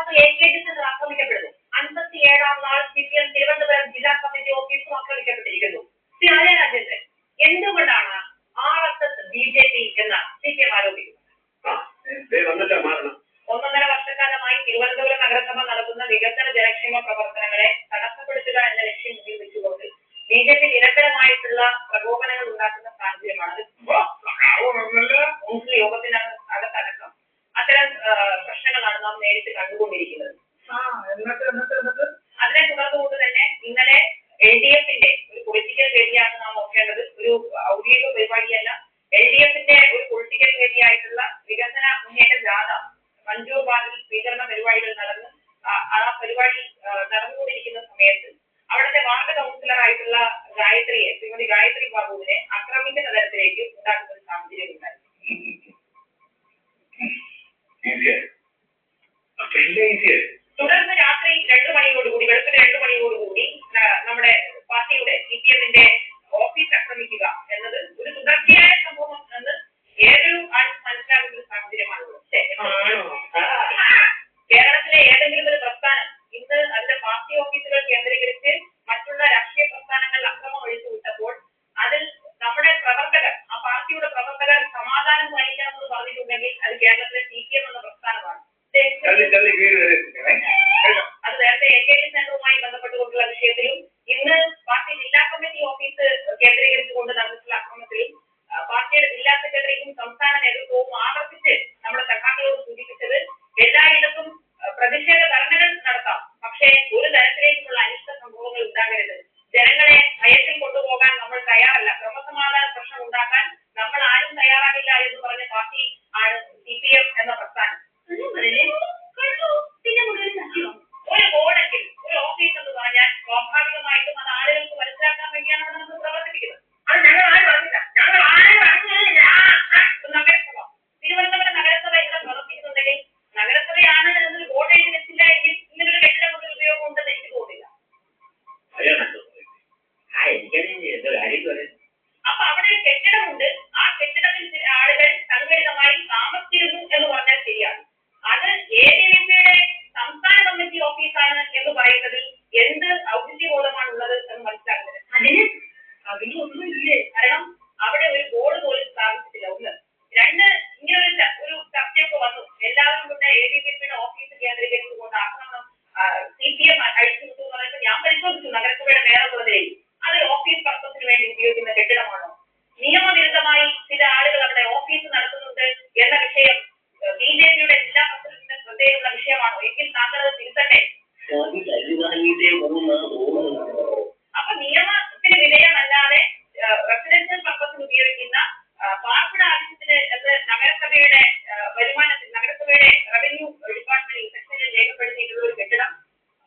കടപ്പ് AKG centre ആക്രമിക്കപ്പെടുന്നു. 57-ാം നാൾ CPM Thiruvananthapuram ജില്ലാ committee ഓഫീസും ആക്രമിക്കപ്പെട്ടിരിക്കുന്നു. ശ്രീ ആര്യ രാജേന്ദ്രൻ, എന്തുകൊണ്ടാണ് RSS BJP എന്ന് CPM ആരോപിക്കുന്നത്? 1.5 വർഷക്കാലമായി തിരുവനന്തപുരം നഗരസഭ നടത്തുന്ന വികസന ജനക്ഷേമ പ്രവർത്തനങ്ങളെ തടസ്സപ്പെടുത്തുക എന്ന ലക്ഷ്യം മുന്നിൽ വെച്ചുകൊണ്ട് BJP നിരന്തരമായിട്ടുള്ള പ്രകോപനങ്ങൾ ഉണ്ടാക്കുന്ന സാഹചര്യമാണ്. കൗൺസിൽ യോഗത്തിനകത്തടക്കം അത്തരം പ്രശ്നങ്ങളാണ് നാം നേരിട്ട് കണ്ടുകൊണ്ടിരിക്കുന്നത്. അതിനെ തുടർന്നുകൊണ്ട് തന്നെ ഇന്നലെ LDF-ന്റെ ഒരു പൊളിറ്റിക്കൽ വേദിയാണ് നാം നോക്കേണ്ടത്. ഒരു ഔദ്യോഗിക പരിപാടിയല്ല. LDF-ന്റെ ഒരു പൊളിറ്റിക്കൽ വേദിയായിട്ടുള്ള വികസന മുന്നേറ്റ ജാഥ മഞ്ചൂർ വാർഡിൽ സ്വീകരണ പരിപാടികൾ നടന്ന് ആ പരിപാടി നടന്നുകൊണ്ടിരിക്കുന്ന സമയത്ത് അവിടുത്തെ വാർഡ് കൗൺസിലറായിട്ടുള്ള ശ്രീമതി ഗായത്രി ബാബുവിനെ ആക്രമിക്കുന്ന തരത്തിലേക്ക് ഉണ്ടാക്കുന്ന ഒരു സാഹചര്യം ഉണ്ടായി. തുടർന്ന് രാത്രി 2 മണിയോടുകൂടി വെളുപ്പിന് 2 മണിയോടുകൂടി നമ്മുടെ പാർട്ടിയുടെ CPM-ന്റെ ഓഫീസ് ആക്രമിക്കുക എന്നത് ഒരു തുടർച്ചയായ സംഭവം എന്ന് ഏതൊരു ആളും മനസ്സിലാകുന്ന ഒരു സാഹചര്യമാണുള്ളത്. കേരളത്തിലെ ഏതെങ്കിലും ഒരു പ്രസ്ഥാനം ഇന്ന് അതിന്റെ പാർട്ടി ഓഫീസുകൾ കേന്ദ്രീകരിച്ച് മറ്റുള്ള രാഷ്ട്രീയ പ്രസ്ഥാനങ്ങൾ അക്രമം ഒഴിച്ചുവിട്ടപ്പോൾ അതിൽ നമ്മുടെ പ്രവർത്തകർ, ആ പാർട്ടിയുടെ പ്രവർത്തകർ സമാധാനം പാലിക്കണമെന്ന് പറഞ്ഞിട്ടുണ്ടെങ്കിൽ അത് കേരളത്തിലെ CPM എന്ന പ്രസ്ഥാനമാണ്. അത് നേരത്തെ AKG സെന്ററുമായി ബന്ധപ്പെട്ടുകൊണ്ടുള്ള വിഷയത്തിലും ഇന്ന് പാർട്ടി ജില്ലാ കമ്മിറ്റി ഓഫീസ് കേന്ദ്രീകരിച്ചുകൊണ്ട് നടന്നിട്ടുള്ള അക്രമത്തിലും പാർട്ടിയുടെ ജില്ലാ സെക്രട്ടറിയും സംസ്ഥാന നേതൃത്വവും ആവർത്തിച്ച് നമ്മുടെ സഖാക്കളോട് സൂചിപ്പിച്ചത് എല്ലായിടത്തും പ്രതിഷേധ ധർണകൾ നടത്താം, പക്ഷേ ഒരു തരത്തിലേക്കുള്ള അനിഷ്ട സംഭവങ്ങൾ ഉണ്ടാകരുത്. ജനങ്ങളെ ഭയത്തിൽ കൊണ്ടുപോകാൻ നമ്മൾ തയ്യാറല്ല, ക്രമസമാധാന പ്രശ്നം ഉണ്ടാക്കാൻ നമ്മൾ ആരും തയ്യാറാകില്ല എന്ന് പറഞ്ഞ പാർട്ടി ആണ് CPM എന്ന പ്രസ്ഥാനം. ഒരു ബോർഡെങ്കിൽ ഒരു ഓഫീസ് എന്ന് പറഞ്ഞാൽ സ്വാഭാവികമായിട്ടും അത് ആളുകൾക്ക് മനസ്സിലാക്കാൻ വേണ്ടിയാണ് അവിടെ നമ്മൾ പ്രവർത്തിപ്പിക്കുന്നത്. അത് ഞങ്ങൾ ആരും അറിഞ്ഞില്ല. നഗരസഭ, തിരുവനന്തപുരം നഗരസഭ ഇവിടെ പ്രവർത്തിക്കുന്നുണ്ടെങ്കിൽ നഗരസഭയാണ് എന്നൊരു ബോർഡ് എഴുതി വെച്ചില്ല എങ്കിൽ ഇങ്ങനൊരു കെട്ടിടം കൊണ്ട് ഉപയോഗം ഉണ്ടെന്ന് എനിക്ക് തോന്നില്ല. അപ്പൊ അവിടെ ഒരു കെട്ടിടമുണ്ട്, ആ കെട്ടിടത്തിൽ ചില ആളുകൾ സംഘടിതമായി താമസിച്ചിരുന്നു എന്ന് പറഞ്ഞാൽ ശരിയാണ്. അത് ABVP-യുടെ സംസ്ഥാന കമ്മിറ്റി ഓഫീസാണ് എന്ന് പറയുന്നതിൽ എന്ത് ഔദ്യോഗികബോധമാണുള്ളത് എന്ന് മനസ്സിലാക്കുന്നത്. അതിനൊന്നുമില്ലേ? കാരണം അവിടെ ഒരു ബോർഡ് പോലും സ്ഥാപിച്ചിട്ടില്ല. 1. 2, ഇങ്ങനെ ഒരു ചർച്ചയൊക്കെ വന്നു. എല്ലാവരും കൂടെ ABVP-യുടെ ഓഫീസ് കേന്ദ്രീകരിച്ചുകൊണ്ട് ആക്രമണം CPM അഴിച്ചുവിട്ടു എന്ന് പറയുമ്പോൾ ഞാൻ പരിശോധിച്ചു നഗരസഭയുടെ മേയറുള്ളതിലേക്ക്. അതൊരു ഓഫീസ് പർപ്പസിന് വേണ്ടി ഉപയോഗിക്കുന്ന കെട്ടിടമാണോ? നിയമവിരുദ്ധമായി ചില ആളുകൾ അവിടെ ഓഫീസ് നടത്തുന്നുണ്ട് എന്ന വിഷയം BJP-യുടെ ജില്ലാ പ്രസിഡന്റിന്റെ ശ്രദ്ധയിലുള്ള വിഷയമാണോ? എങ്കിൽ താങ്കൾ അത് തിരുത്തട്ടെ. അപ്പൊ നിയമത്തിന് വിധേയമല്ലാതെ റെസിഡൻഷ്യൽ പർപ്പസിന് ഉപയോഗിക്കുന്ന പാർപ്പിട ആവശ്യത്തിന് നഗരസഭയുടെ വരുമാനത്തിൽ നഗരസഭയുടെ റവന്യൂ ഡിപ്പാർട്ട്മെന്റ് സെക്ഷനിൽ രേഖപ്പെടുത്തിയിട്ടുള്ള ഒരു കെട്ടിടം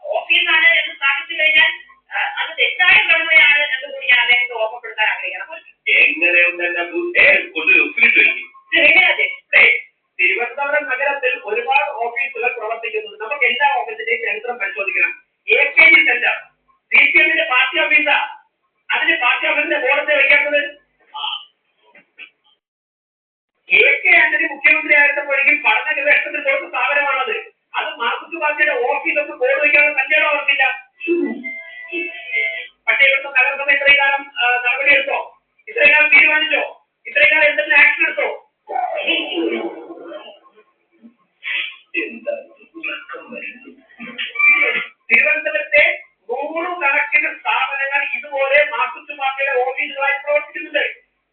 ഓഫീസാണ് എന്ന് സ്ഥാപിച്ചു കഴിഞ്ഞാൽ അത് തെറ്റായ പ്രവണതയാണ് എന്ന് കൂടി ഞാൻ അദ്ദേഹത്തെ ഓർമ്മപ്പെടുത്താൻ ആഗ്രഹിക്കണം. തിരുവനന്തപുരം നഗരത്തിൽ ഒരുപാട് ഓഫീസുകൾ പ്രവർത്തിക്കുന്നു. നമുക്ക് എല്ലാ ഓഫീസിന്റെയും ചരിത്രം പരിശോധിക്കണം. AKG സെന്റർ CPM-ന്റെ പാർട്ടി ഓഫീസാ. അതിന് പാർട്ടി ഓഫീസിന്റെ ബോർഡത്തെ വയ്ക്കാത്തത് AK ആന്റണി മുഖ്യമന്ത്രി ആയിരുന്നപ്പോഴേക്കും പഠന ഗവേഷണത്തിൽ കൊടുത്ത സ്ഥാപനമാണത്. അത് മാർക്സിസ്റ്റ് പാർട്ടിയുടെ ഓഫീസൊക്കെ ബോർഡ് വയ്ക്കാനുള്ള സഞ്ചാരം അവർക്കില്ല. പക്ഷേ ഇവിടുത്തെ നഗരസഭ ഇത്രയും കാലം നടപടിയെടുത്തോ? ഇത്രയും കാലം തീരുമാനിച്ചോ? ഇത്രയും കാലം എന്തെങ്കിലും ആക്ഷൻ എടുത്തോ? തിരുവനന്തപുരത്തെ 100 കണക്കിന് സ്ഥാപനങ്ങൾ ഇതുപോലെ മാർക്സിസ്റ്റ് പാർട്ടിയുടെ ഓഫീസുകളായി പ്രവർത്തിക്കുന്നുണ്ട്.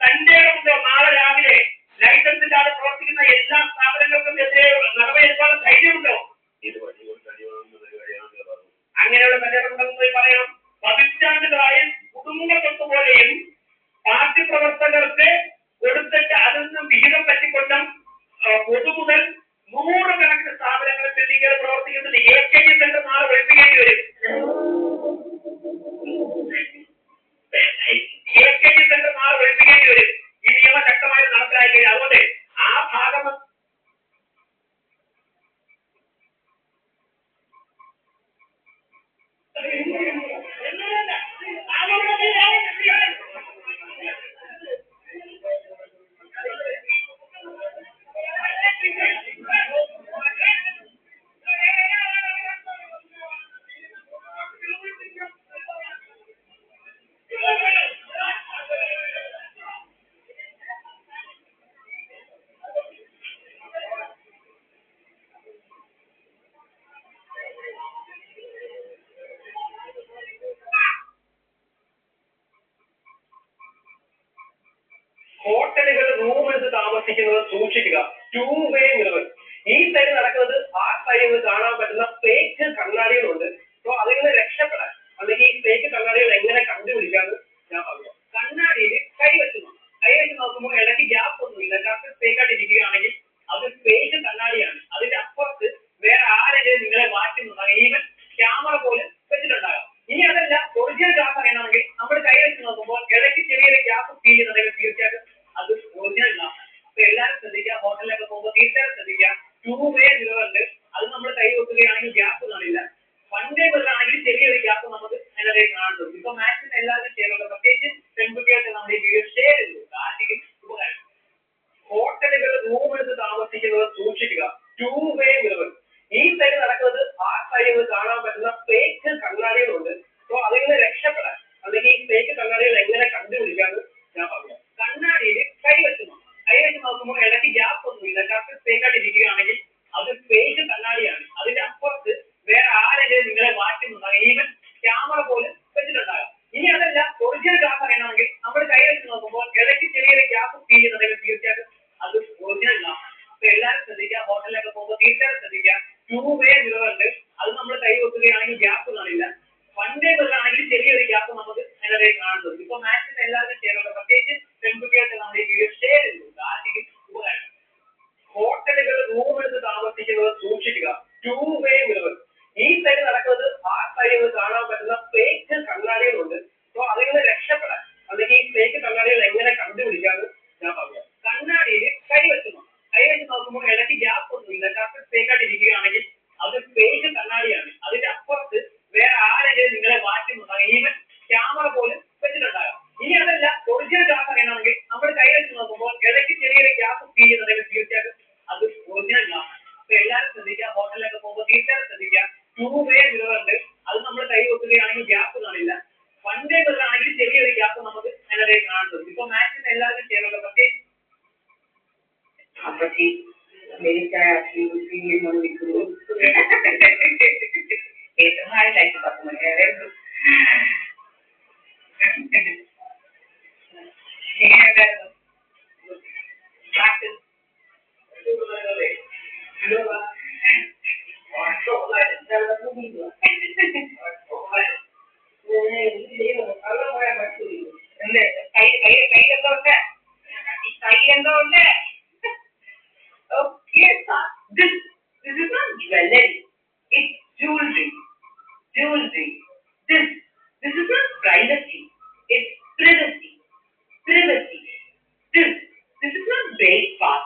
തന്റെ ഉണ്ടോ നാളെ രാവിലെ ലൈസൻസ് ഇല്ലാതെ പ്രവർത്തിക്കുന്ന എല്ലാ സ്ഥാപനങ്ങൾക്കും എതിരെ നടപടിയെടുക്കാനുള്ള ധൈര്യമുണ്ടോ? അങ്ങനെയുള്ള നടപടികളെന്ന് പോയി പറയാം. പതിറ്റാണ്ടുകളായി കുടുംബ സ്വത്ത് പോലെയും പാർട്ടി പ്രവർത്തകർക്ക് കൊടുത്തിട്ട് അതിൽ നിന്നും വിഹിതം പറ്റിക്കൊണ്ടും പൊതുമുതൽ 100 കണക്കിന് സ്ഥാപനങ്ങൾ ചിന്തിക്കാതെ പ്രവർത്തിക്കുന്നുണ്ട്. AKG സെന്റർ നാളെ ഒഴിപ്പിക്കേണ്ടി വരും. AKG സെന്റർ നാളെ ഒഴിപ്പിക്കേണ്ടി വരും. ഈ നിയമം ശക്തമായി നടപ്പിലായി കഴിഞ്ഞാൽ. അതുകൊണ്ട് ആ ഭാഗം ഹോട്ടലുകൾ റൂം എടുത്ത് താമസിക്കുന്നത് സൂക്ഷിക്കുക. 2-way mirror. ഈ സൈഡ് നടക്കുന്നത് ആ സൈഡിൽ കാണാൻ പറ്റുന്ന ഫേക്ക് കണ്ണാടികളുണ്ട്. സോ അതിൽ നിന്ന് രക്ഷപ്പെടാൻ അല്ലെങ്കിൽ ഈ ഫേക്ക് കണ്ണാടികൾ എങ്ങനെ കണ്ടുപിടിക്കാന്ന് ഞാൻ പറഞ്ഞു. കണ്ണാടിയിൽ കൈവച്ച് നോക്കുമ്പോൾ ഇടയ്ക്ക് ഗ്യാപ്പ് ഒന്നുമില്ല. കറക്റ്റ് ഫേക്കായിട്ട് ഇരിക്കുകയാണെങ്കിൽ അത് ഫേക്ക് കണ്ണാടിയാണ്. അതിന്റെ അപ്പുറത്ത് വേറെ ആരെങ്കിലും നിങ്ങളെ മാറ്റുന്നുണ്ടാകും. ഈവൻ ക്യാമറ പോലും വെച്ചിട്ടുണ്ടാകാം. ഇനി അതല്ല ഒറിജിനൽ ഗ്ലാസ് അറിയണമെങ്കിൽ നമ്മൾ കൈ വെച്ച് നോക്കുമ്പോൾ ഇടയ്ക്ക് ചെറിയൊരു ഗ്യാപ്പ് ഫീൽ ചെയ്യുന്നുണ്ടെങ്കിൽ തീർച്ചയായിട്ടും അത് ഒറിജിനൽ ഗ്ലാസ്. അപ്പൊ എല്ലാവരും ശ്രദ്ധിക്കുക. ഹോട്ടലിലൊക്കെ പോകുമ്പോൾ തീർച്ചയായും ശ്രദ്ധിക്കുക. 2-way മിററുണ്ട്. അത് നമ്മൾ കൈ വെക്കുകയാണെങ്കിൽ ഗ്യാപ്പ് കാണില്ല. 1-way മിറർ ആണെങ്കിൽ ചെറിയൊരു ഗ്യാപ്പ് നമുക്ക് അതിനിടെ കാണുന്നുണ്ട്. ഇപ്പൊ മാക്സിമം എല്ലാവരും ചെയ്യാറുണ്ട്. പ്രത്യേകിച്ച് പെൺകുട്ടികൾക്ക് നമ്മൾ ഈ വീഡിയോ ഷെയർ ചെയ്തു. ആർക്കും ഉപകാരം. ഹോട്ടലുകൾ റൂം എടുത്ത് താമസിക്കുന്നത് സൂക്ഷിക്കുക. 2-way mirror. ഈ സൈഡ് നടക്കുന്നത് ആ സൈഡിൽ കാണാൻ പറ്റുന്ന ഫേക്ക് കണ്ണാടികളുണ്ട്. സോ അതിൽ നിന്ന് രക്ഷപ്പെടാൻ അല്ലെങ്കിൽ ഈ ഫേക്ക് കണ്ണാടികൾ എങ്ങനെ കണ്ടുപിടിക്കാന്ന് ഞാൻ പറഞ്ഞു. കണ്ണാടിയിൽ കൈവച്ച് നോക്കുമ്പോൾ ഇടയ്ക്ക് ഗ്യാപ്പ് ഒന്നുമില്ല. കറക്റ്റ് ഫേക്കായിട്ട് ഇരിക്കുകയാണെങ്കിൽ അത് ഫേക്ക് കണ്ണാടിയാണ്. അതിന്റെ അപ്പുറത്ത് വേറെ ആരെങ്കിലും നിങ്ങളെ മാറ്റുന്നുണ്ടാകും. ഈവൻ ക്യാമറ പോലും വെച്ചിട്ടുണ്ടാകും. ഇനി അതല്ല ഒറിജിനൽ ഗ്ലാസ് അറിയണമെങ്കിൽ നമ്മൾ കൈ വെച്ച് നോക്കുമ്പോൾ ഇടയ്ക്ക് ചെറിയൊരു ഗ്യാപ്പ് ഫീൽ ചെയ്യുന്നുണ്ടെങ്കിൽ തീർച്ചയായിട്ടും അത് ഒറിജിനൽ ഗ്ലാസ്. അപ്പൊ എല്ലാവരും ശ്രദ്ധിക്കുക. ഹോട്ടലിലൊക്കെ പോകുമ്പോൾ തീർച്ചയായും ശ്രദ്ധിക്കുക. 2-way മിററുണ്ട്. അത് നമ്മൾ കൈ വെക്കുകയാണെങ്കിൽ ഗ്യാപ്പ് കാണില്ല. 1-way മിറർ ആണെങ്കിൽ ചെറിയൊരു ഗ്യാപ്പ് നമുക്ക് അതിനിടെ കാണുന്നുണ്ട്. ഇപ്പൊ മാക്സിമം എല്ലാവരും ചെയ്യാറുണ്ട്. പ്രത്യേകിച്ച് പെൺകുട്ടികൾക്ക് നമ്മൾ ഈ വീഡിയോ ഷെയർ ചെയ്തു. ആർക്കും ഉപകാരം. ഹോട്ടലുകൾ റൂം എടുത്ത് താമസിക്കുന്നത് സൂക്ഷിക്കുക. 2-way mirror. ഈ സൈഡ് നടക്കുന്നത് ആ സൈഡിൽ കാണാൻ പറ്റുന്ന ഫേക്ക് കണ്ണാടികളുണ്ട്. സോ അതിൽ നിന്ന് രക്ഷപ്പെടാൻ അല്ലെങ്കിൽ ഈ ഫേക്ക് കണ്ണാടികൾ എങ്ങനെ കണ്ടുപിടിക്കാന്ന് ഞാൻ പറഞ്ഞു. കണ്ണാടിയിൽ കൈവച്ച് നോക്കുമ്പോൾ ഇടയ്ക്ക് ഗ്യാപ്പ് ഒന്നുമില്ല. കറക്റ്റ് ഫേക്കായിട്ട് ഇരിക്കുകയാണെങ്കിൽ അത് ഫേക്ക് കണ്ണാടിയാണ്. അതിന്റെ അപ്പുറത്ത് വേറെ ആരെങ്കിലും നിങ്ങളെ മാറ്റുന്നുണ്ടാകും. ഈവൻ ക്യാമറ പോലും വെച്ചിട്ടുണ്ടാകാം. ഇനി അതല്ല ഒറിജിനൽ ഗ്ലാസ് അറിയണമെങ്കിൽ നമ്മൾ കൈ വെച്ച് നോക്കുമ്പോൾ ഇടയ്ക്ക് ചെറിയൊരു ഗ്യാപ്പ് ഫീൽ ചെയ്യുന്നുണ്ടെങ്കിൽ തീർച്ചയായിട്ടും അത് ഒറിജിനൽ ഗ്ലാസ്. അപ്പൊ എല്ലാവരും ശ്രദ്ധിക്കുക. ഹോട്ടലിലൊക്കെ പോകുമ്പോൾ തീർച്ചയായും ശ്രദ്ധിക്കുക. 2-way മിററുണ്ട്. അത് നമ്മൾ കൈ വെക്കുകയാണെങ്കിൽ ഗ്യാപ്പ് കാണില്ല. 1-way മിറർ ആണെങ്കിൽ ചെറിയൊരു ഗ്യാപ്പ് നമുക്ക് അതിനിടെ കാണുന്നുണ്ട്. ഇപ്പൊ മാക്സിമം എല്ലാവരും ചെയ്യാറുണ്ട്. പ്രത്യേകിച്ച് അപ്പച്ചി मेरी चाय आपकी उसी लिए मन निकलो ഏറ്റവും ഹായിലായിട്ട് പറഞ്ഞു കൈ എന്തോ ഉണ്ട്. Okay, this is not jewelry. It's jewelry. This is not privacy. It's privacy. This is not breakfast.